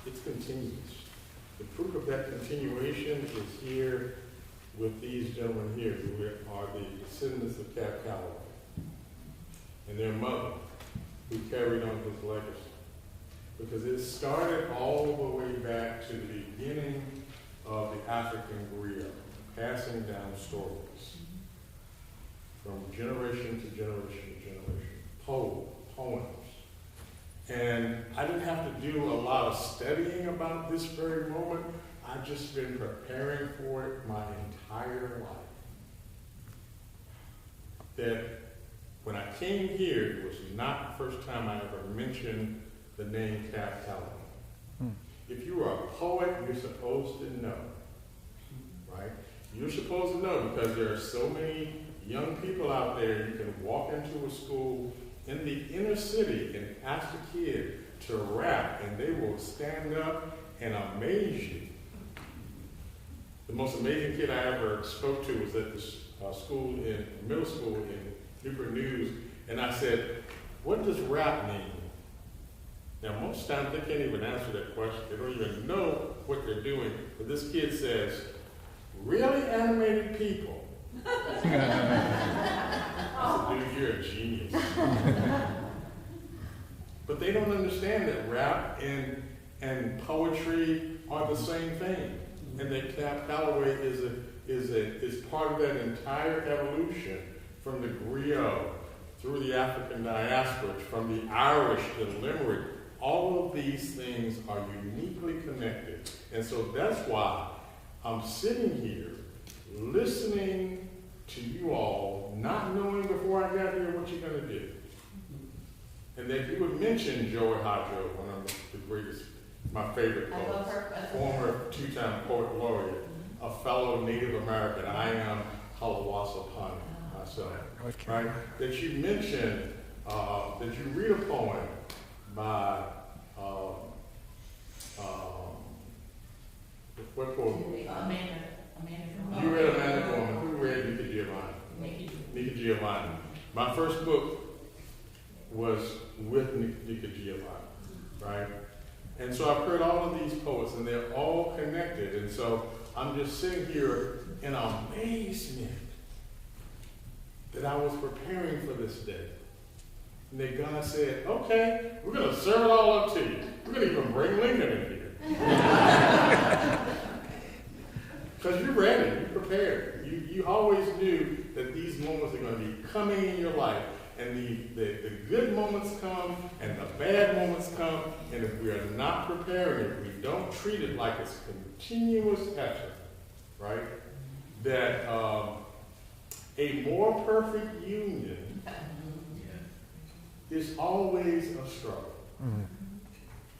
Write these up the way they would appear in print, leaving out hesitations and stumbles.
It's continuous. The proof of that continuation is here with these gentlemen here who are the descendants of Calloway and their mother who carried on his legacy. Because it started all the way back to the beginning of the African griot, passing down stories from generation to generation to generation, poems. And I didn't have to do a lot of studying about this very moment. I've just been preparing for it my entire life. That when I came here, it was not the first time I ever mentioned the name Calloway. If you are a poet, you're supposed to know, right? You're supposed to know because there are so many young people out there. You can walk into a school in the inner city and ask a kid to rap, and they will stand up and amaze you. The most amazing kid I ever spoke to was at this middle school in Newport News, and I said, "What does rap mean?" Now, most times they can't even answer that question. They don't even know what they're doing. But this kid says, "Really animated people." I said, "Dude, you're a genius." But they don't understand that rap and poetry are the same thing, and that Calloway is part of that entire evolution from the griot through the African diaspora, from the Irish to Limerick. All of these things are uniquely connected, and so that's why I'm sitting here listening to you all, not knowing before I got here what you're going to do. And that you would mention Joey Hadjo, one of the greatest, my favorite poets, former two-time poet laureate, a fellow Native American. I am Halawasa Pani myself, right? That you mention, that you read a poem by, what poem? Amanda. You read Amanda Gorman. Who read Nika Giovanni? Nika Giovanni. My first book was with Nika Giovanni, right? And so I've heard all of these poets, and they're all connected. And so I'm just sitting here in amazement that I was preparing for this day. And that God said, "Okay, we're going to serve it all up to you. We're going to even bring Lincoln in here." Because you're ready, you're prepared. You always knew that these moments are going to be coming in your life. And the good moments come and the bad moments come. And if we are not preparing, if we don't treat it like it's continuous effort, right? That a more perfect union is always a struggle.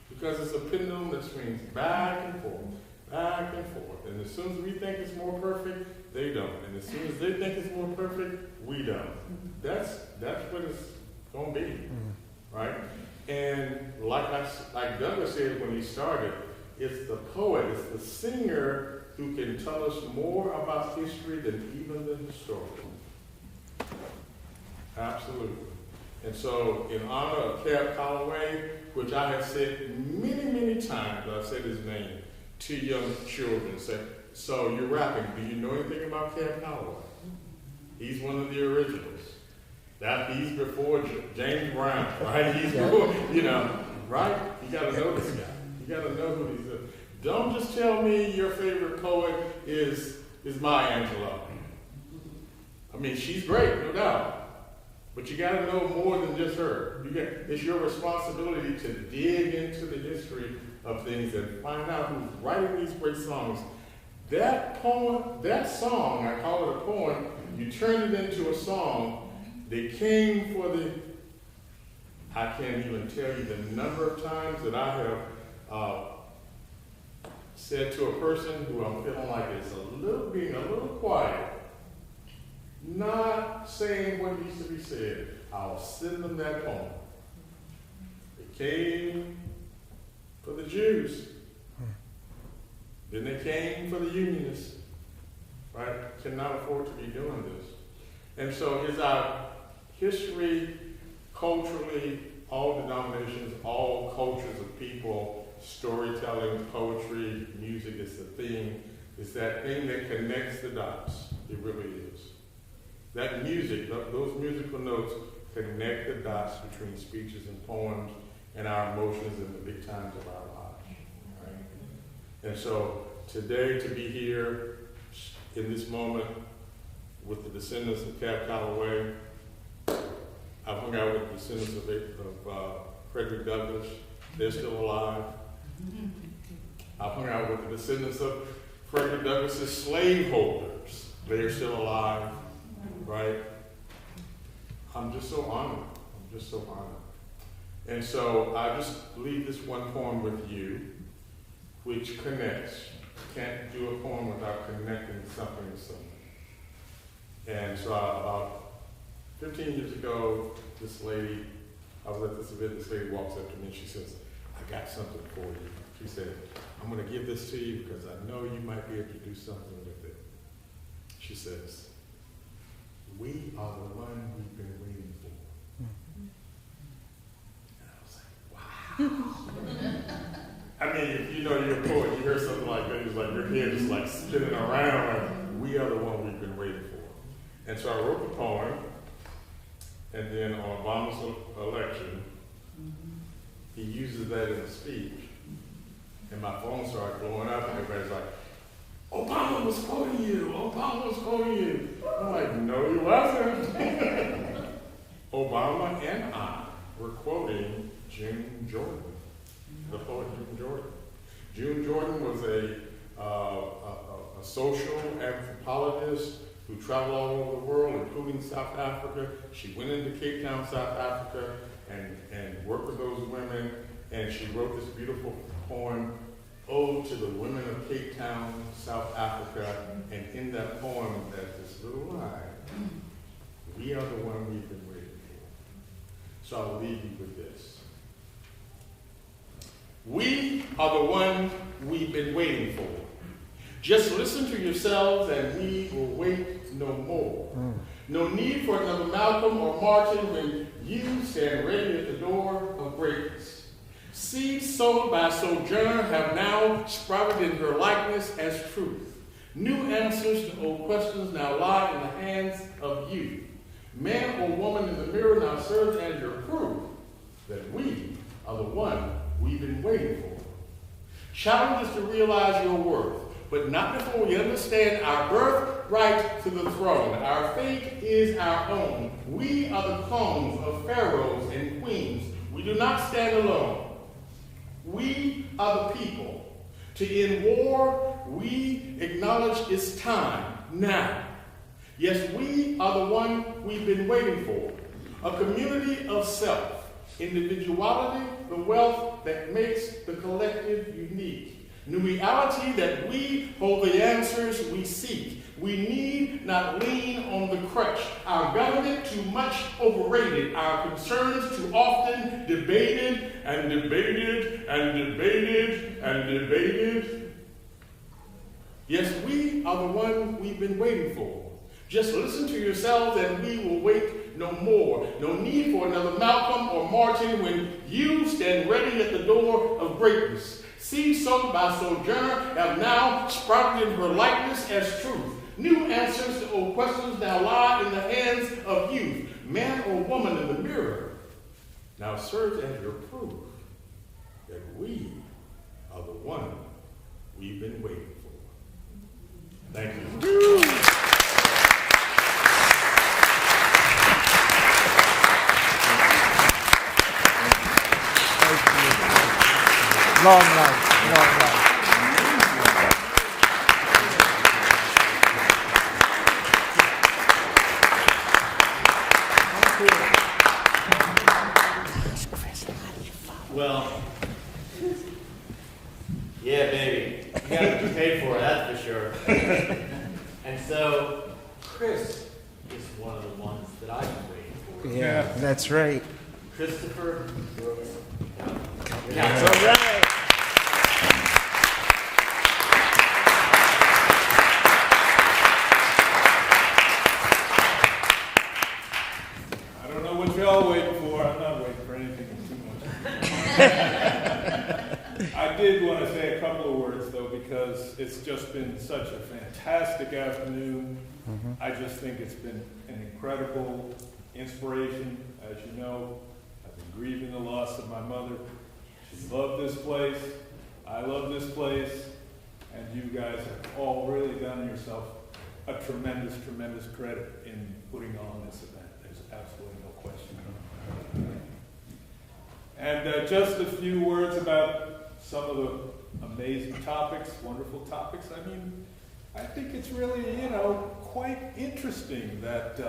Because it's a pendulum that swings back and forth. And as soon as we think it's more perfect, they don't. And as soon as they think it's more perfect, we don't. That's what it's going to be, right? And like Douglas said when he started, it's the poet, it's the singer who can tell us more about history than even the historian. Absolutely. And so, in honor of Calloway, which I have said many, many times, I've said his name to young children, say, "So you're rapping, do you know anything about Calloway?" He's one of the originals. He's before James Brown, right? He's before, right? You got to know this guy. You got to know who he is. Don't just tell me your favorite poet is Maya Angelou. I mean, she's great, no doubt. But you got to know more than just her. It's your responsibility to dig into the history of things and find out who's writing these great songs. That poem, that song, I call it a poem, you turn it into a song. They came for I can't even tell you the number of times that I have said to a person who I'm feeling like is being a little quiet, not saying what needs to be said, I'll send them that poem. They came for the Jews. Then they came for the Unionists. Right? Cannot afford to be doing this. And so is our history, culturally, all denominations, all cultures of people storytelling, poetry, music is the theme. It's that thing that connects the dots. It really is. That music, those musical notes connect the dots between speeches and poems and our emotions in the big times of our lives. Right? And so today to be here in this moment with the descendants of Calloway, I've hung out with the descendants of Frederick Douglass. They're still alive. I've hung out with the descendants of Frederick Douglass's slaveholders. They are still alive, right? I'm just so honored. I'm just so honored. And so I just leave this one poem with you, which connects. You can't do a poem without connecting something to something. And so about 15 years ago, this lady, I was at this event, this lady walks up to me and she says, I got something for you. She said, I'm going to give this to you because I know you might be able to do something with it. She says, we are the one we've been waiting for. And I was like, wow. I mean, if you know you're a poet, you hear something like that, it's like your head is like spinning around, like, we are the one we've been waiting for. And so I wrote the poem, and then on Obama's election, he uses that in a speech. And my phone started blowing up, and everybody's like, Obama was quoting you, Obama was quoting you. I'm like, no, he wasn't. Obama and I were quoting June Jordan, the poet June Jordan. June Jordan was a social anthropologist who traveled all over the world, including South Africa. She went into Cape Town, South Africa, and worked with those women, and she wrote this beautiful poem, Ode to the Women of Cape Town, South Africa, and in that poem, there's this little line, we are the one we've been waiting for. So I'll leave you with this. We are the one we've been waiting for. Just listen to yourselves and we will wait no more. No need for another Malcolm or Martin when you stand ready at the door of greatness. Seeds sown by Sojourner have now sprouted in her likeness as truth. New answers to old questions now lie in the hands of you. Man or woman in the mirror now serves as your proof that we are the one we've been waiting for. Challenge is to realize your worth, but not before we understand our birthright to the throne. Our fate is our own. We are the clones of pharaohs and queens. We do not stand alone. We are the people. To end war, we acknowledge it's time, now. Yes, we are the one we've been waiting for. A community of self, individuality, the wealth that makes the collective unique. New reality that we hold the answers we seek. We need not lean on the crutch. Our government too much overrated. Our concerns too often debated and debated and debated and debated. Yes, we are the one we've been waiting for. Just listen to yourselves and we will wait no more. No need for another Malcolm or Martin when you stand ready at the door of greatness. Seeds sown by Sojourner have now sprouted in her likeness as truth. New answers to old questions now lie in the hands of youth. Man or woman in the mirror now serves as your proof that we are the one we've been waiting for. Thank you. Long life, long life. Well, yeah, baby. You gotta be paid for it, that's for sure. And so, Chris is one of the ones that I've been waiting for. Yeah, that's right. Christopher Brooks. That's all right. I don't know what y'all waiting for. I'm not waiting for anything too much. I want to say a couple of words, though, because it's just been such a fantastic afternoon. I just think it's been an incredible inspiration. As you know, I've been grieving the loss of my mother. She loved this place. I love this place. And you guys have all really done yourself a tremendous, tremendous credit in putting on this event. There's absolutely no question. And just a few words about some of the amazing topics, wonderful topics. I mean, I think it's really, quite interesting that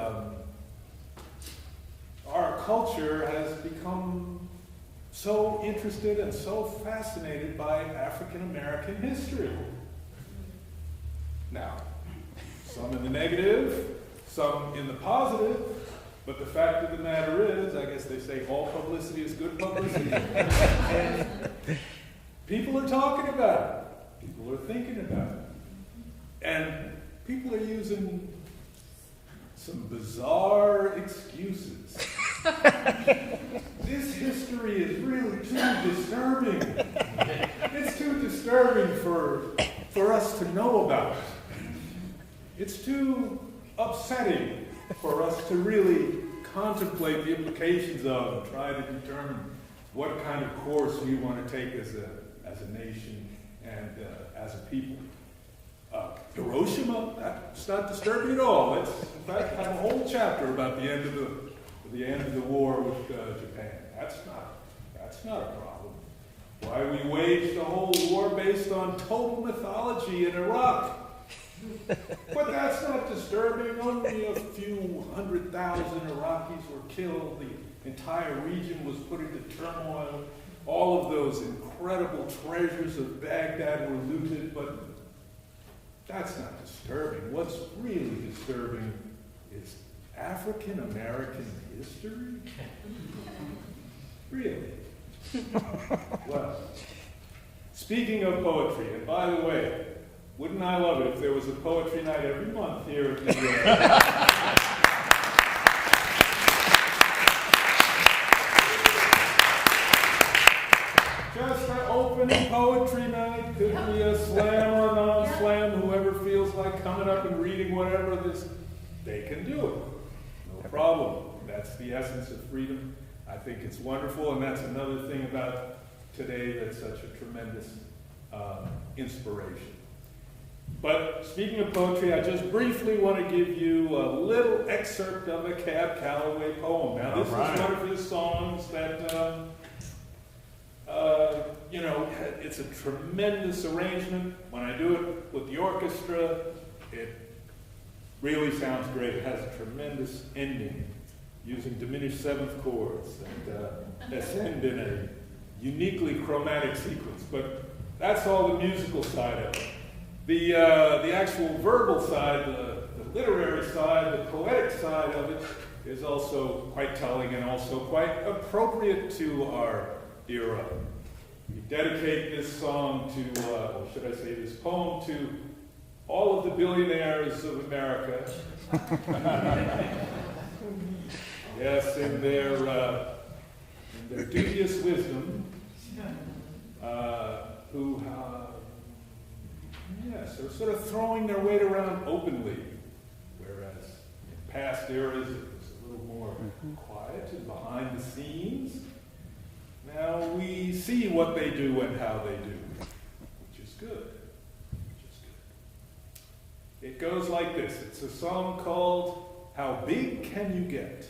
our culture has become so interested and so fascinated by African American history. Now, some in the negative, some in the positive, but the fact of the matter is, I guess they say all publicity is good publicity. People are talking about it. People are thinking about it. And people are using some bizarre excuses. This history is really too disturbing. It's too disturbing for us to know about. It's too upsetting for us to really contemplate the implications of and try to determine what kind of course we want to take as a nation and as a people. Hiroshima, that's not disturbing at all. Let's, in fact, have a whole chapter about the end of the war with Japan. That's not a problem. Why we waged a whole war based on total mythology in Iraq. But that's not disturbing. Only a few 100,000 Iraqis were killed. The entire region was put into turmoil. All of those incredible treasures of Baghdad were looted, but that's not disturbing. What's really disturbing is African American history? Really? Well, speaking of poetry, and by the way, wouldn't I love it if there was a poetry night every month here at the just an open poetry night, could be a slam or a non-slam, whoever feels like coming up and reading whatever this, they can do it. No problem. That's the essence of freedom. I think it's wonderful, and that's another thing about today that's such a tremendous inspiration. But speaking of poetry, I just briefly want to give you a little excerpt of a Calloway poem. Now, this is one of his songs that, it's a tremendous arrangement. When I do it with the orchestra, it really sounds great. It has a tremendous ending using diminished seventh chords and ascend in a uniquely chromatic sequence. But that's all the musical side of it. The actual verbal side, the literary side, the poetic side of it is also quite telling and also quite appropriate to our era. We dedicate this song to, or should I say this poem, to all of the billionaires of America. Yes, in their dubious wisdom, who yes, are sort of throwing their weight around openly, whereas in past eras it was a little more quiet and behind the scenes. Now we see what they do and how they do, which is good. It goes like this. It's a song called How Big Can You Get?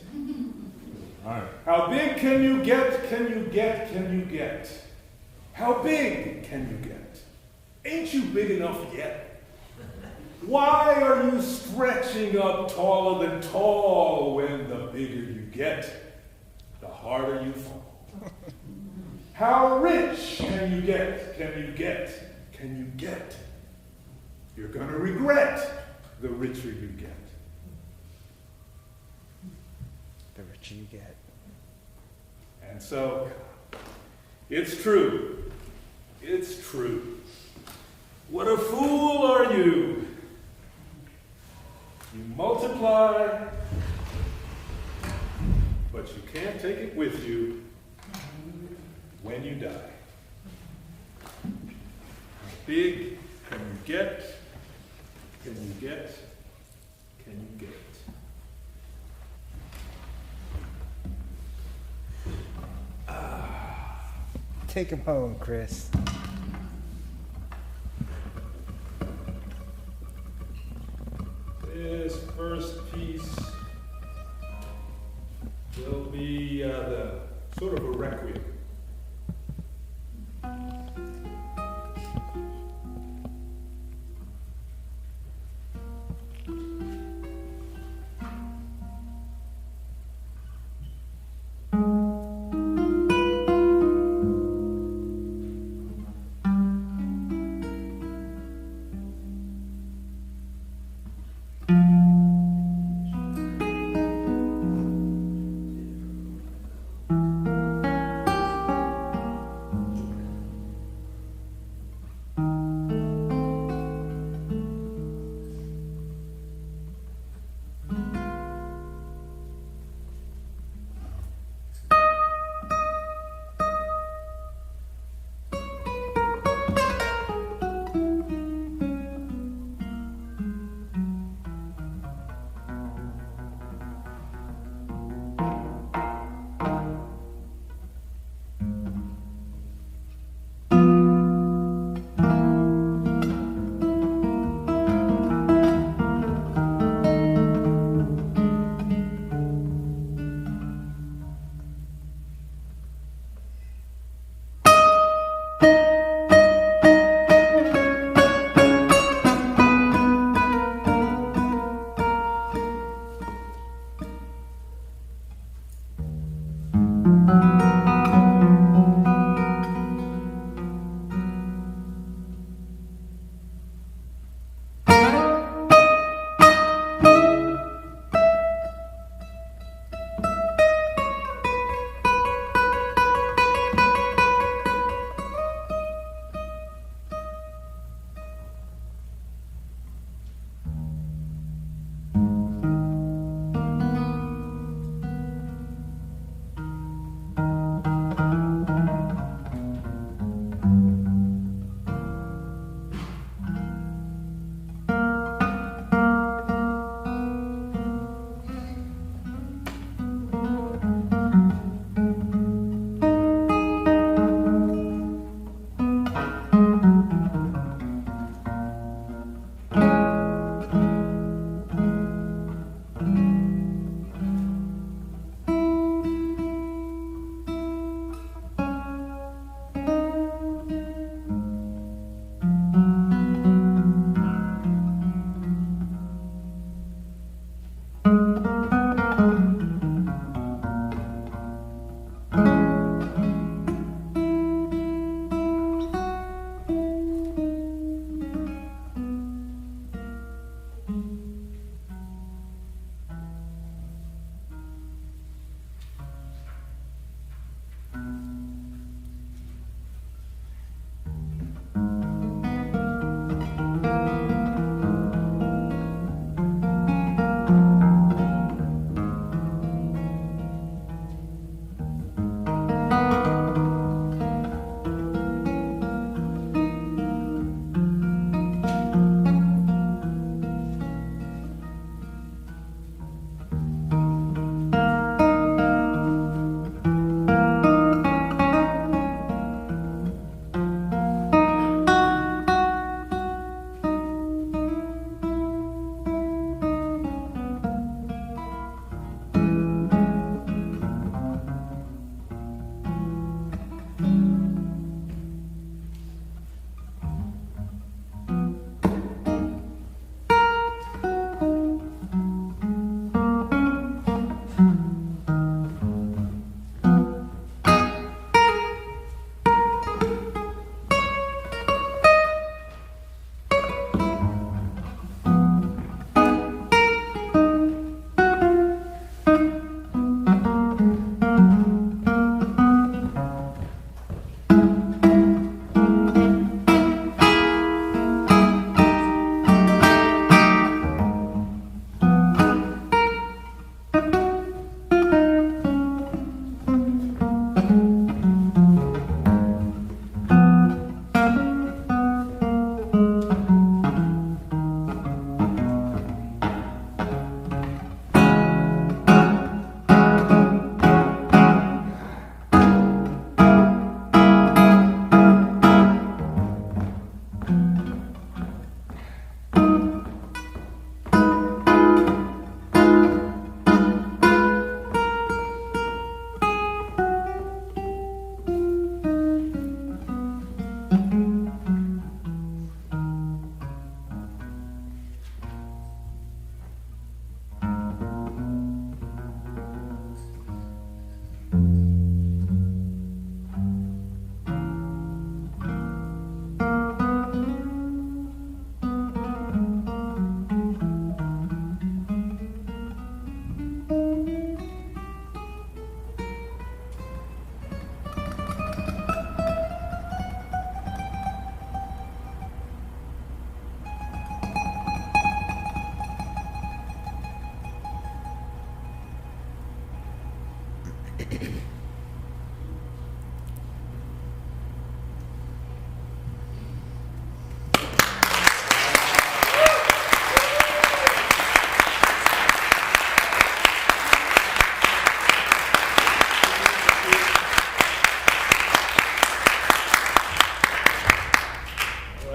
All right. How big can you get, can you get, can you get? How big can you get? Ain't you big enough yet? Why are you stretching up taller than tall when the bigger you get, the harder you fall? How rich can you get, can you get, can you get? You're going to regret the richer you get. The richer you get. And so, it's true. It's true. What a fool are you? You multiply, but you can't take it with you when you die. big can you get? Can you get? Can you get? Take him home, Chris. This first piece will be the sort of a requiem.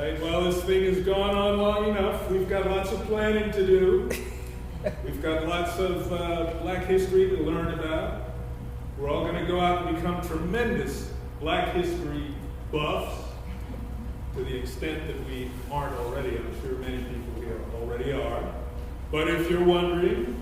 Right, well, this thing has gone on long enough. We've got lots of planning to do. We've got lots of Black history to learn about. We're all going to go out and become tremendous Black history buffs to the extent that we aren't already. I'm sure many people here already are. But if you're wondering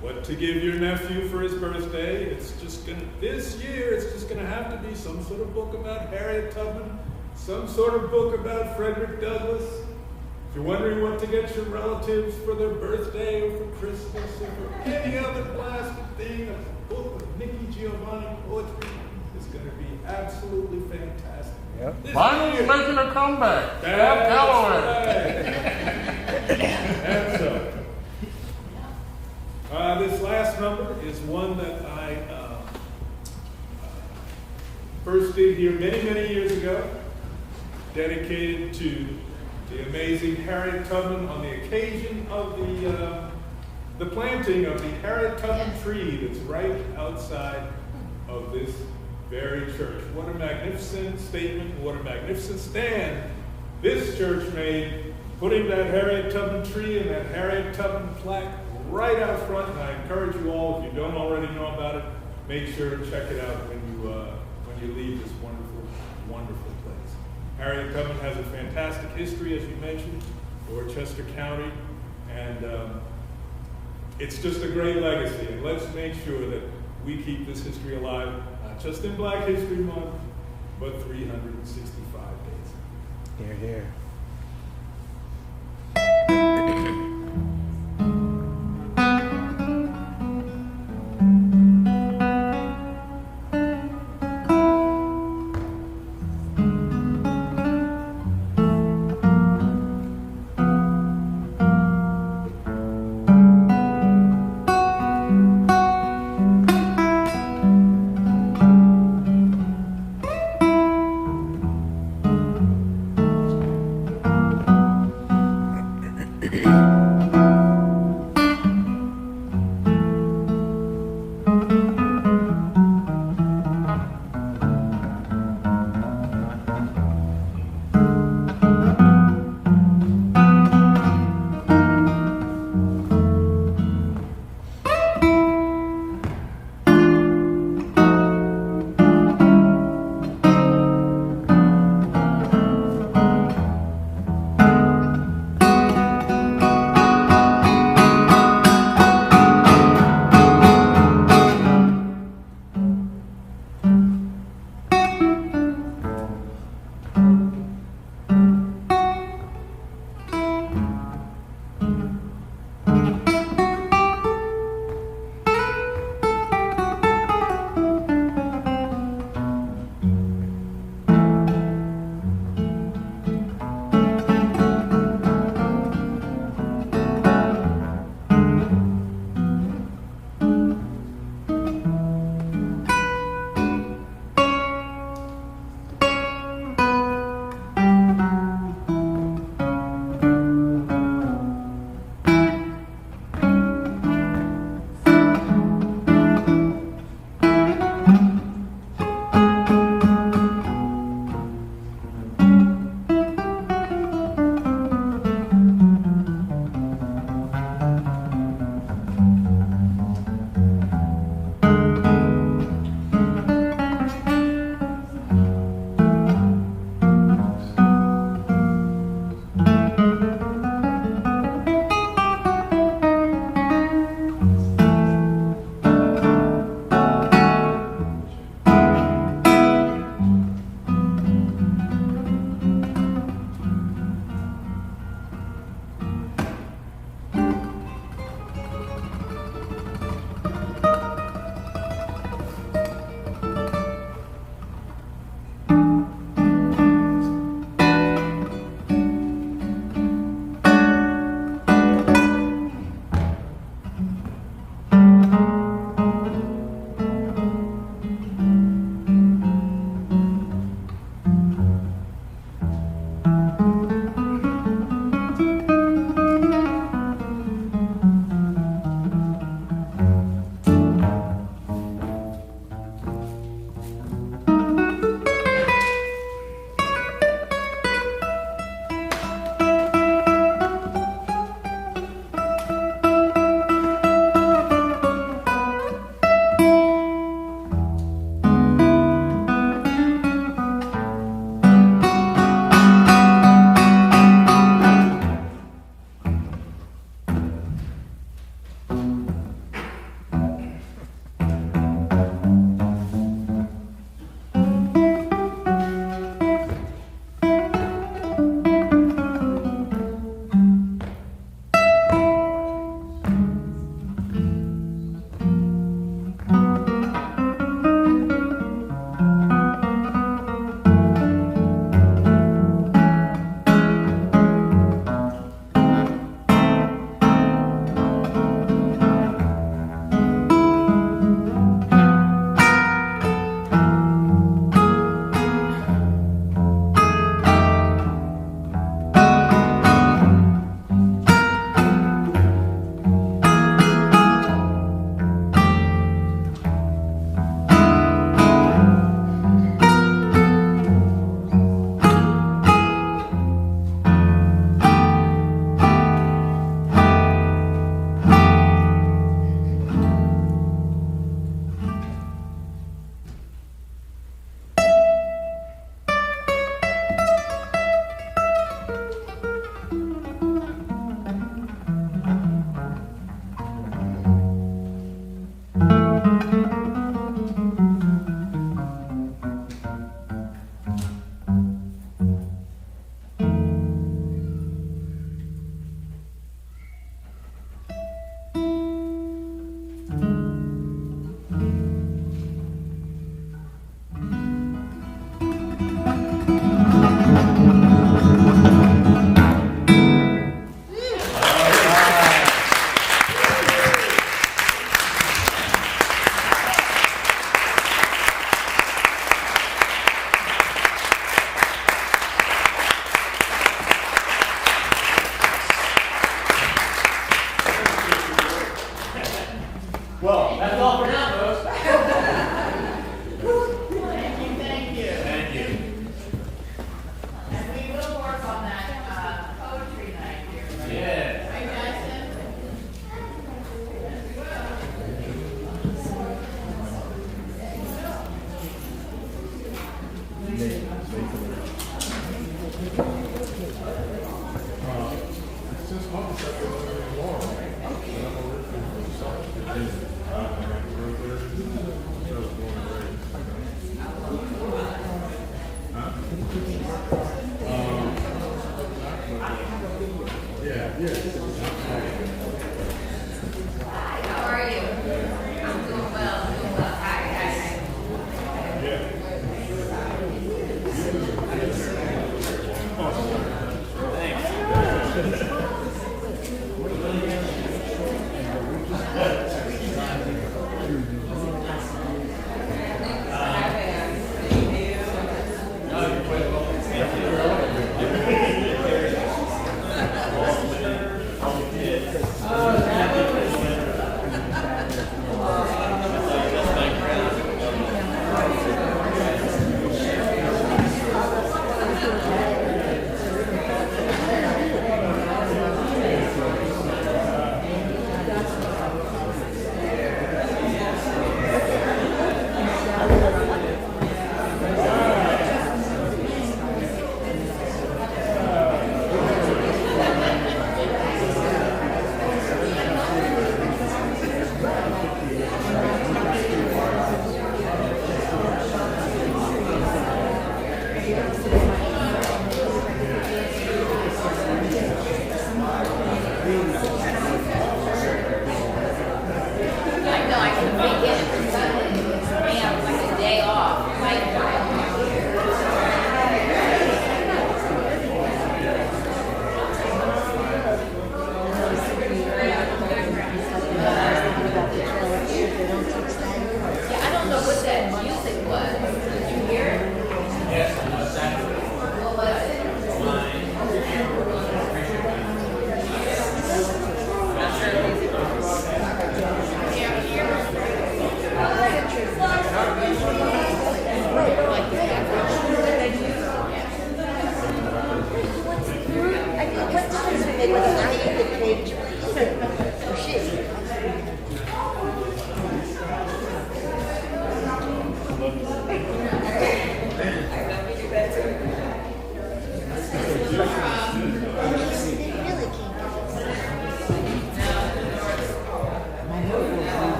what to give your nephew for his birthday, this year it's just going to have to be some sort of book about Harriet Tubman, some sort of book about Frederick Douglass. If you're wondering what to get your relatives for their birthday or for Christmas or for any other blasted thing, a book of Nikki Giovanni poetry is going to be absolutely fantastic. Yep. Vinyl's making a comeback. That's Calloway. right. And so, this last number is one that I first did here many, many years ago, dedicated to the amazing Harriet Tubman on the occasion of the planting of the Harriet Tubman tree that's right outside of this very church. What a magnificent statement, what a magnificent stand this church made, putting that Harriet Tubman tree and that Harriet Tubman plaque right out front. And I encourage you all, if you don't already know about it, make sure to check it out when you leave this wonderful, wonderful place. Harriet Tubman has a fantastic history, as you mentioned, Dorchester County, and it's just a great legacy. And let's make sure that we keep this history alive, not just in Black History Month, but 365 days. Here, here.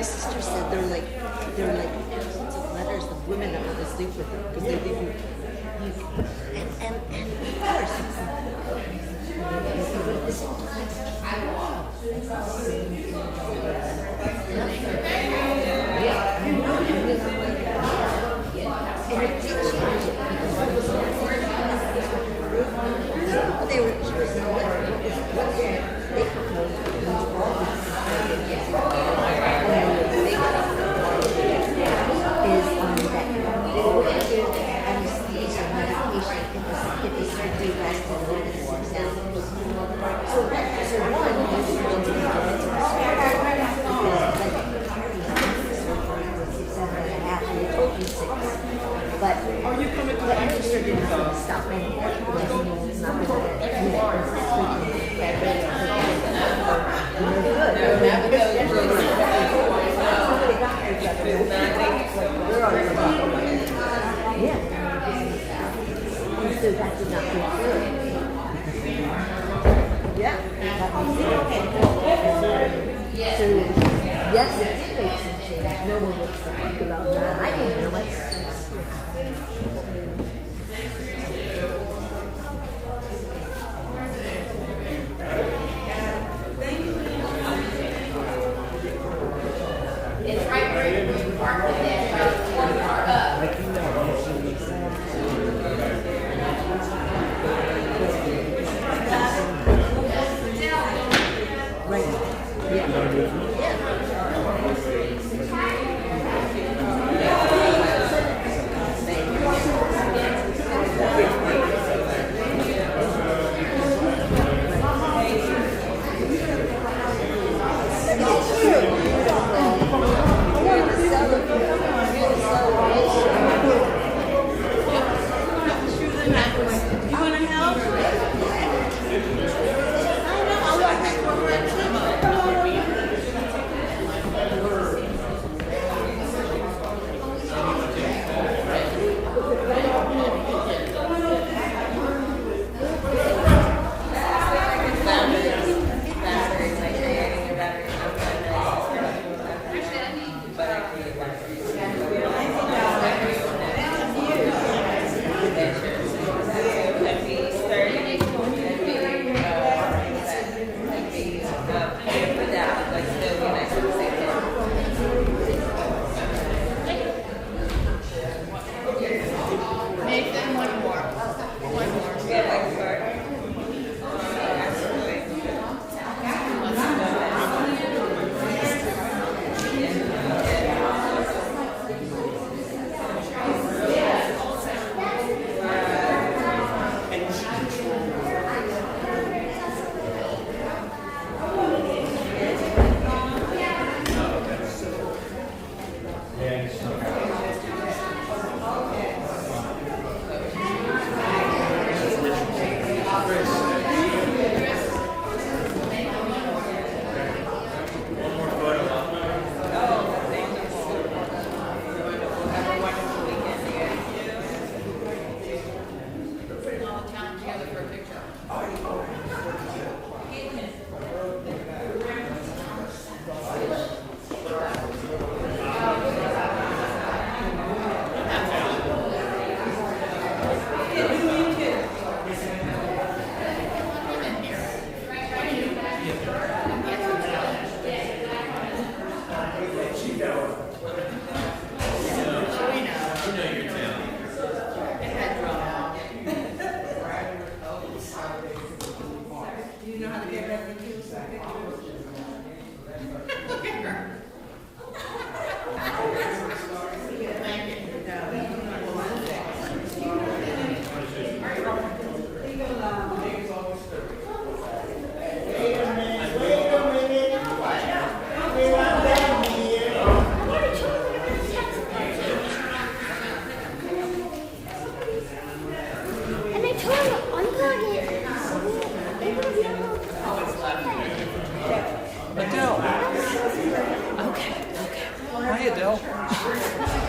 My sister said they're like thousands of letters the women have to sleep with them because they think you and of course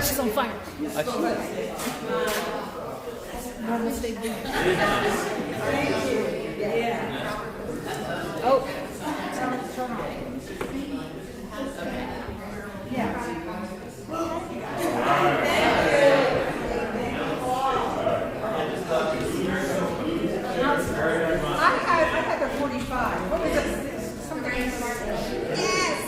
She's on fire. Oh. I had the 45. What was it? Something. Yes.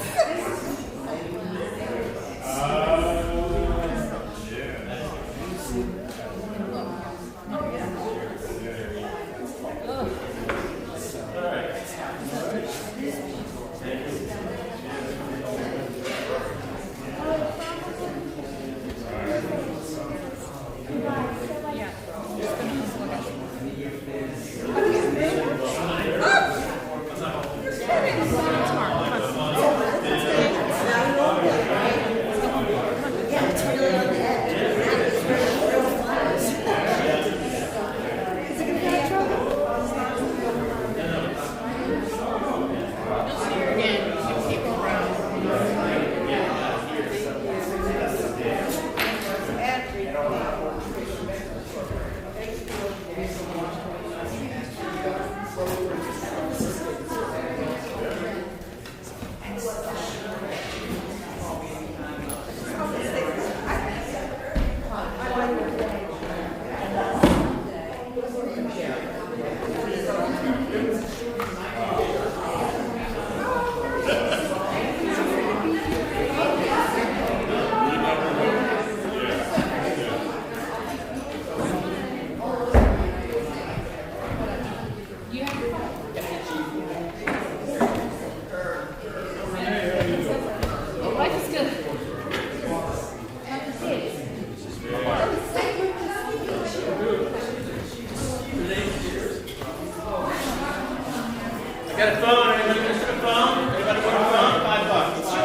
Got a phone? Anybody interested in a phone? Anybody want a phone? $5. It's $5.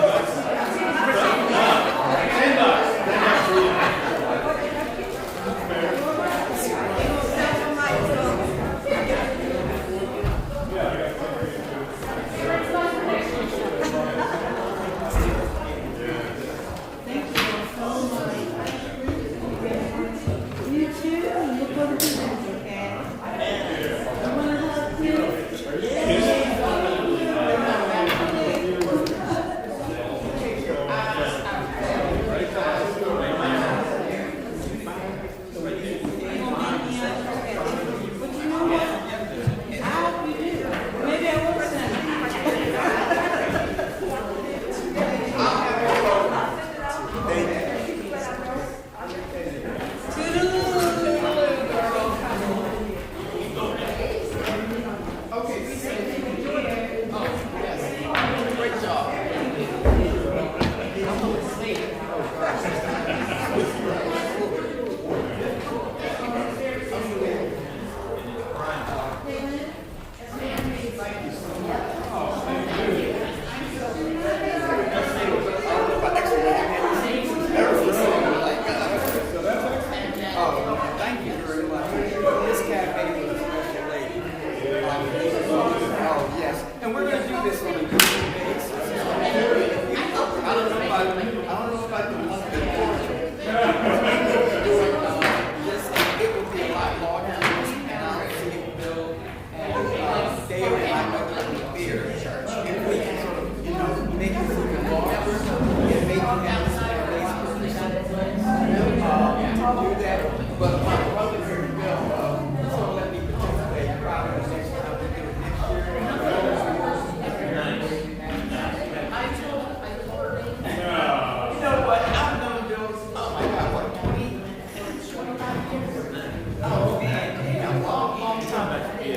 $10.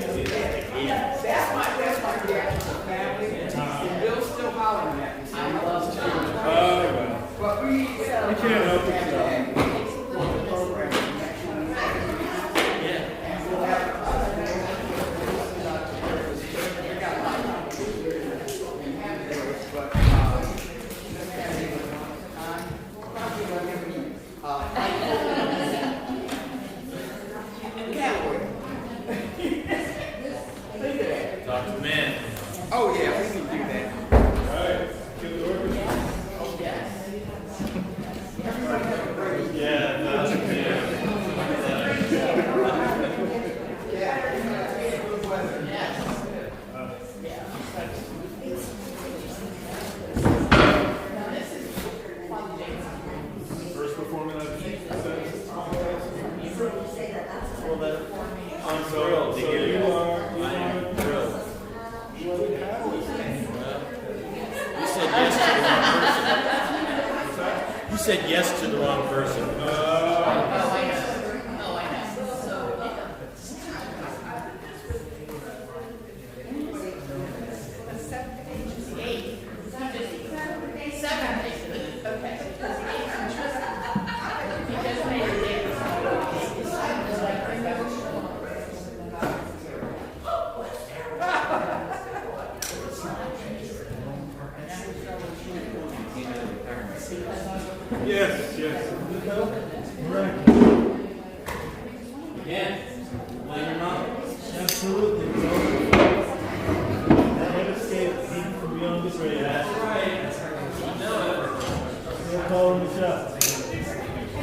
That's my reaction to the family. Bill's still hollering at me. I love children. Well, But we, you can't help it. Talk to the man. oh yeah, we can do that. All right, get the orchestra. Yeah, that's First performing on the well, that I'm So thrilled to hear you you. are I am thrilled. you said yes to the wrong person. You said yes to the wrong person. Yes, yes. Again, blame your mom. Absolutely, bro. That head escape even from beyond this radio. That's right. You know it. They're calling the shots.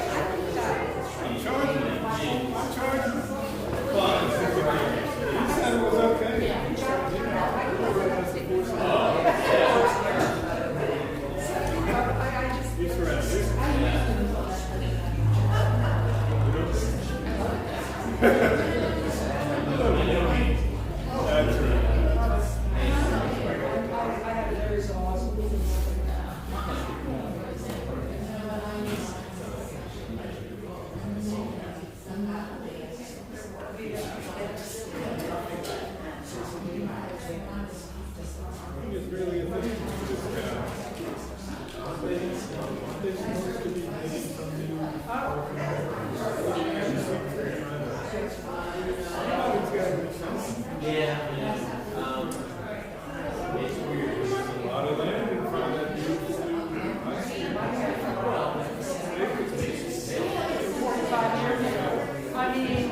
I'm charging you. I'm charging you. You said it was okay. You surrounded. That's right. It's really a thing for this town. They're supposed to be making some new Yeah. It's weird. There's a lot of land in front of that beautiful new high school. 45 years ago. I mean,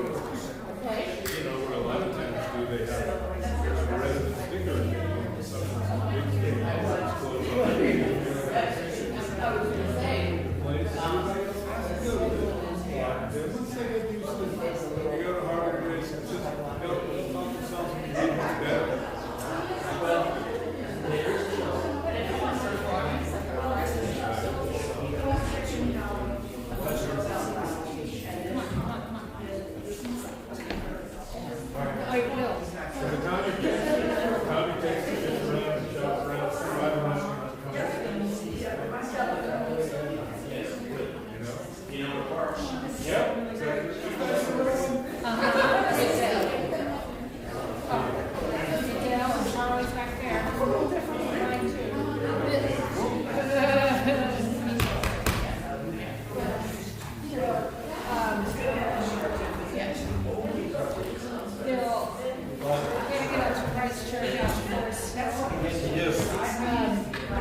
You know, what a lot of towns do, they have a resident sticker in some big stadiums, close up. Place. And once they get used to it, you go to Harvard, Grace, and just help themselves and get better. So the Tommy takes it, gets around, and shops around, right around. You know the parks. Yep. and Charlie's back there. Bill, I'm gonna get out to Christ Church out first. I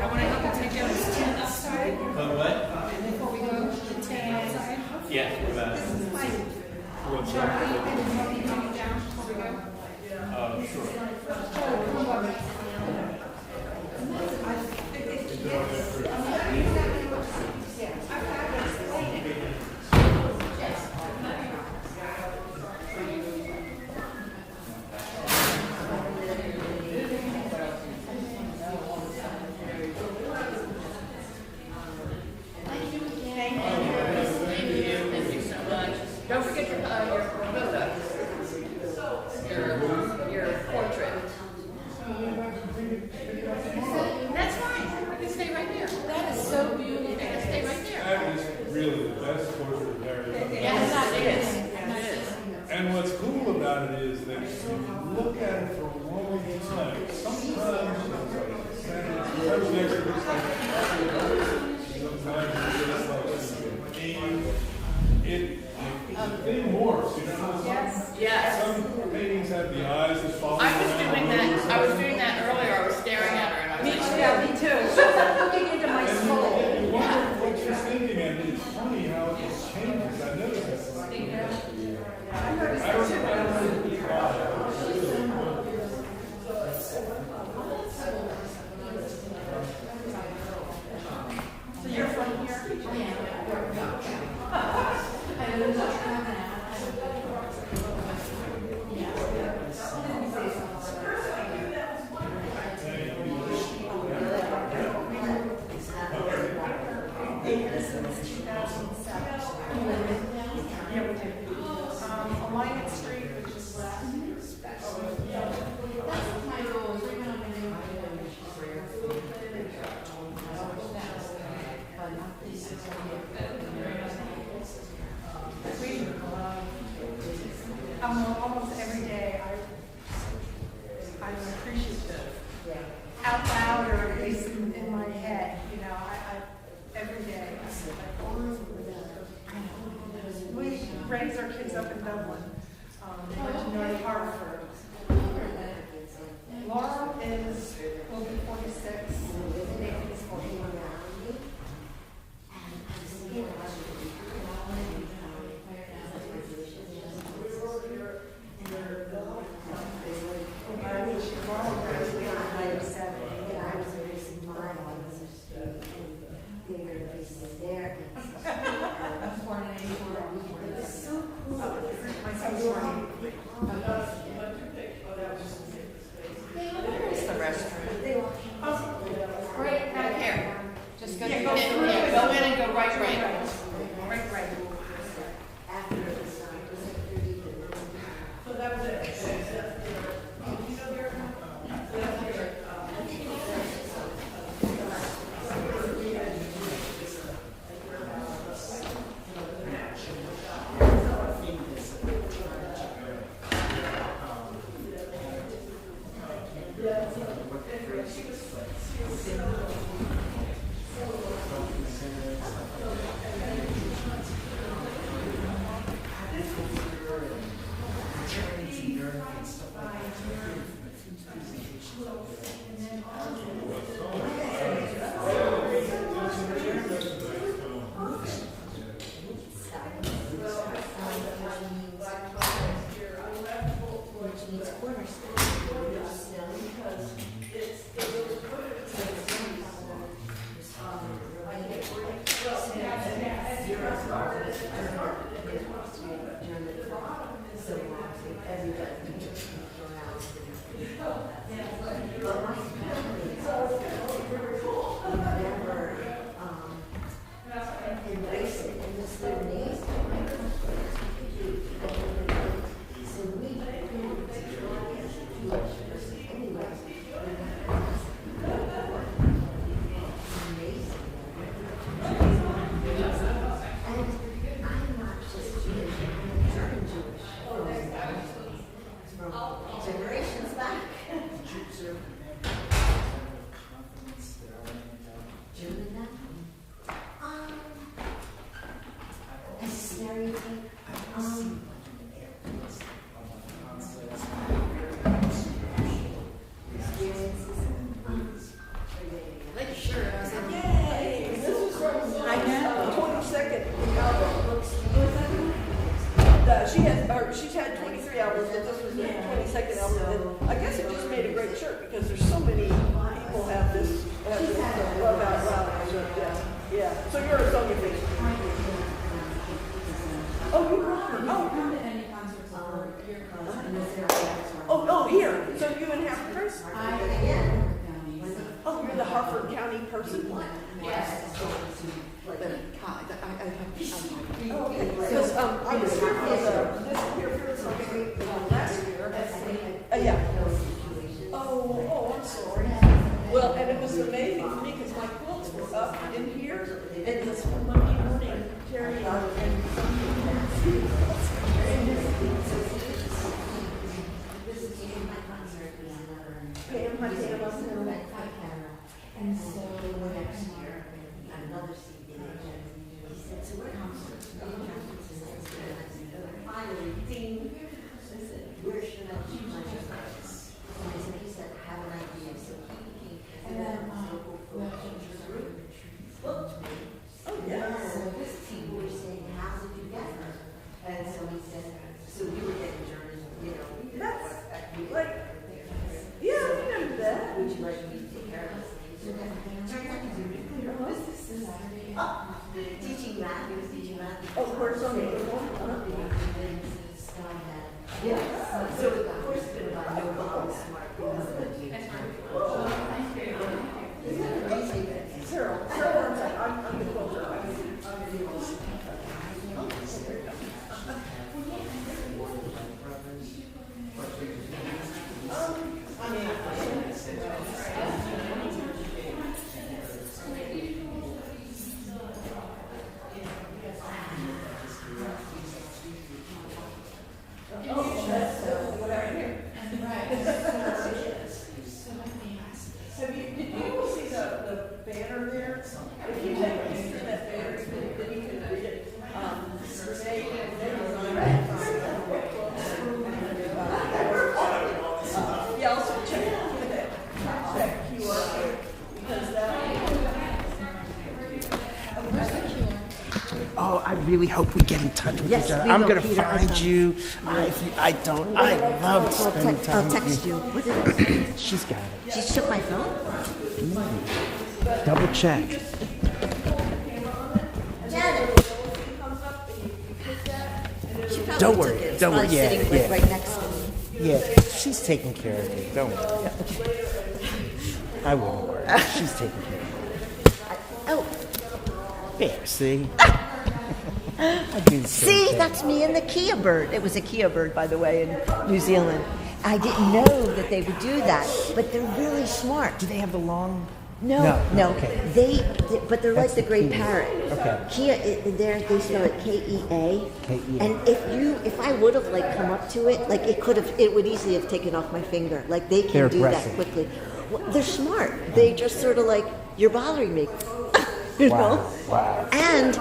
wanna help you take care of this tent outside But what? before we go to the tent outside. Yeah. What about it? Charlie, and then help you take it down before we go. Sure. Oh, come on. your portrait. That's fine. I can stay right there. That is so beautiful. I can stay right there. That is really the best portrait of Mary. Yes, that is. It is. And what's cool about it is that if you look at it for a long time, sometimes the thing morphs, you know. Yes. Some paintings have the eyes that follow. I was doing that earlier. I was staring at her and I was like, Yeah, me too. She's looking into my soul. You wonder what she's thinking, and it's funny how it just changes. I noticed that. I noticed that too. So you're from here? Alliance Street, which is almost every day I'm appreciative. Out loud or at least in my head, you know, I every day. We raise our kids up in Dublin, North Hartford. Laura will be 46, Nathan is 41 now. where's the restroom? Right back here. Just go, Yeah, in, go through yeah, it. go in and go right. Right. So that was it. She's had 23 albums, but this was the 22nd album. And I guess it just made a great shirt because there's so many people have this love out loud. So, yeah. So you're a Sonya fan. Oh, you brought her. Oh, here. So you in Havre? Oh, you're the Hartford County person? Yes. Because I was here for this amazing to me because my quilts were up in here, and this Monday morning, Terry and And so next year, another CD, he said, so what concert? Finally, ding. I said, where should I choose my place? And I said, he said, I have an idea. So he came, and then local folk teachers group spoke to me. oh yeah. So this team were saying, how did you get her? And so he said, so you were getting journey, you know. That's like, yeah, I remember that. Would you like me to take care of this? Teaching math, he was teaching math. Oh, of course, on the one. Yeah. So of course, it's been about no bomb smart. Sarah, I'm the quilter. Did you see the banner there? If you take a picture of that banner, then you can read it. Yeah, also check QR code because Oh, I really hope we get in touch with Yes, each other. we I'm will, going to Peter, find you. I don't. I love spending time I'll text with you. What did I say? She's got it. She took my phone? Double check. Janet. She probably Don't took worry, it. It's don't worry. probably Yeah, sitting like yeah. right next to me. Yeah, she's taking care of you. Don't worry. I wouldn't worry. She's taking care of Oh, you. There, see? I do the same see, thing. that's me and the Kia bird. It was a Kia bird, by the way, in New Zealand. I didn't know that they would do that, but they're really smart. Do they have the long? No. Okay. But they're That's like the the great Kia. parrot. Okay. Kia, they spell it K-E-A. K-E-A. And if I would have like come up to it, like it would easily have taken off my finger. Like they can They're do aggressive. that quickly. Well, they're smart. They just sort of like, you're bothering me. You know? Wow. And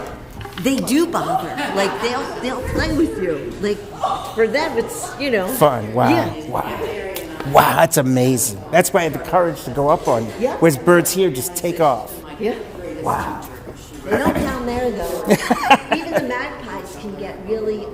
they do bother. Like they'll play with you. Like for them, it's Fun. Wow. Yeah. Wow, that's amazing. That's why I had the courage to go up on you. Yeah. Whereas birds here just take off. Yeah. Wow. They don't down there though. Even the magpies can get really.